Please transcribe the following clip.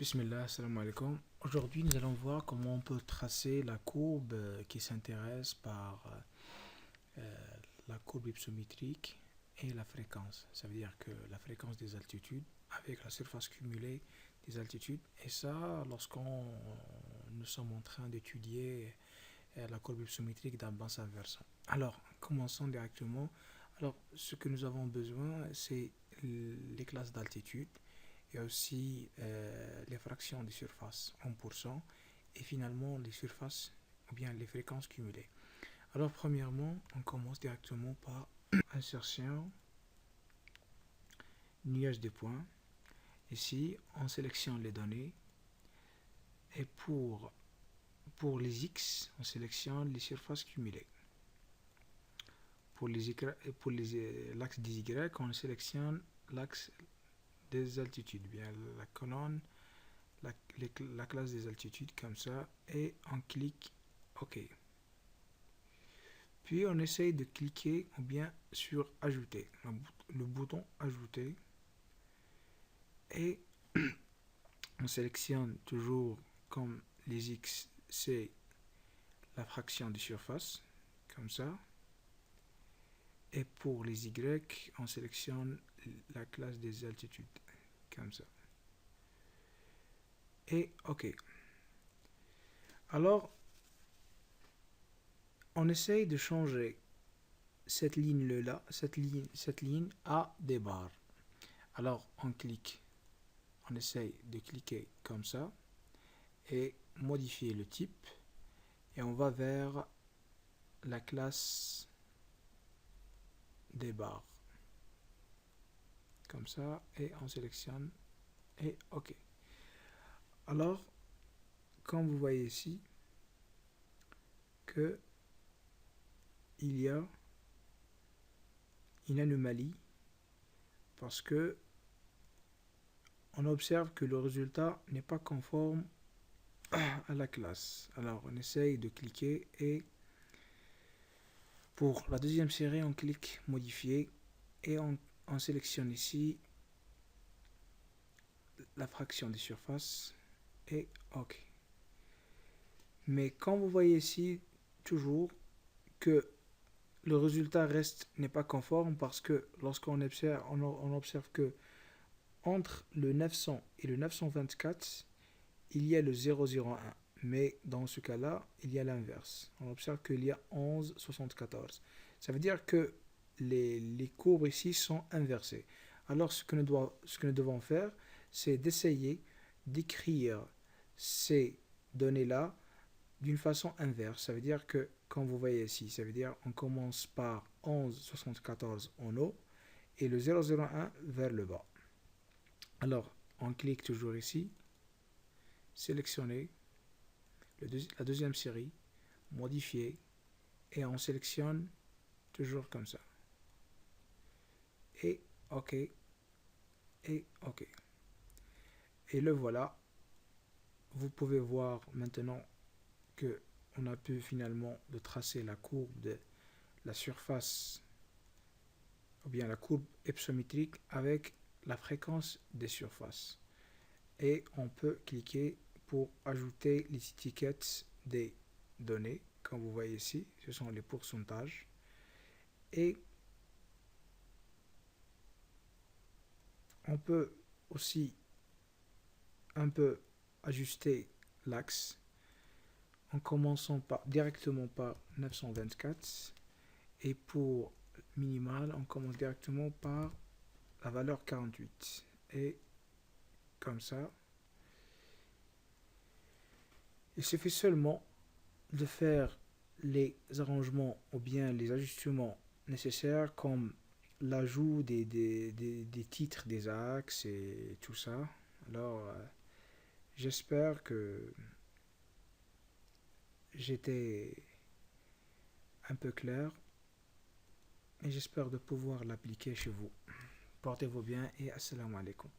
Bismillah, assalamu alaikum. Aujourd'hui, nous allons voir comment on peut tracer la courbe qui s'intéresse par la courbe hypsométrique et la fréquence. Ça veut dire que la fréquence des altitudes avec la surface cumulée des altitudes. Et ça, lorsqu'on nous sommes en train d'étudier la courbe hypsométrique d'un bassin versant. Alors, commençons directement. Alors, ce que nous avons besoin, c'est les classes d'altitude. Il y a aussi les fractions des surfaces en pourcent et finalement les surfaces ou bien les fréquences cumulées. Alors premièrement, on commence directement par insertion, nuage de points. Ici, on sélectionne les données et pour les X, on sélectionne les surfaces cumulées. Pour l'axe des Y, on sélectionne l'axe des altitudes, bien la colonne, la classe des altitudes comme ça, et on clique OK. Puis on essaye de cliquer ou bien sur ajouter, le bouton ajouter, et on sélectionne toujours comme les X, c'est la fraction de surface, comme ça, et pour les Y, on sélectionne la classe des altitudes, comme ça. Et OK. Alors, on essaye de changer cette ligne-là, cette ligne à des barres. Alors, on essaye de cliquer comme ça et modifier le type. Et on va vers la classe des barres. Comme ça, et on sélectionne et OK. Alors, comme vous voyez ici, que il y a une anomalie parce que on observe que le résultat n'est pas conforme à la classe. Alors on essaye de cliquer et pour la deuxième série on clique modifier et on sélectionne ici la fraction des surfaces et OK. Mais comme vous voyez ici toujours que le résultat n'est pas conforme parce que lorsqu'on observe, on observe que entre le 900 et le 924, il y a le 001. Mais dans ce cas-là, il y a l'inverse. On observe qu'il y a 1174. Ça veut dire que les courbes ici sont inversées. Alors ce que nous devons faire, c'est d'essayer d'écrire ces données-là d'une façon inverse. Ça veut dire que, comme vous voyez ici, ça veut dire on commence par 1174 en haut et le 001 vers le bas. Alors, on clique toujours ici, sélectionner la deuxième série, modifier, et on sélectionne toujours comme ça. Et OK, et OK. Et le voilà. Vous pouvez voir maintenant que on a pu finalement de tracer la courbe de la surface ou bien la courbe hypsométrique avec la fréquence des surfaces. Et on peut cliquer pour ajouter les étiquettes des données. Comme vous voyez ici, ce sont les pourcentages. Et on peut aussi un peu ajuster l'axe en commençant directement par 924 et pour minimal on commence directement par la valeur 48 et comme ça. Il suffit seulement de faire les arrangements ou bien les ajustements nécessaires comme l'ajout des titres des axes et tout ça. Alors j'espère que j'étais un peu clair et j'espère de pouvoir l'appliquer chez vous. Portez-vous bien et assalamu alaikum.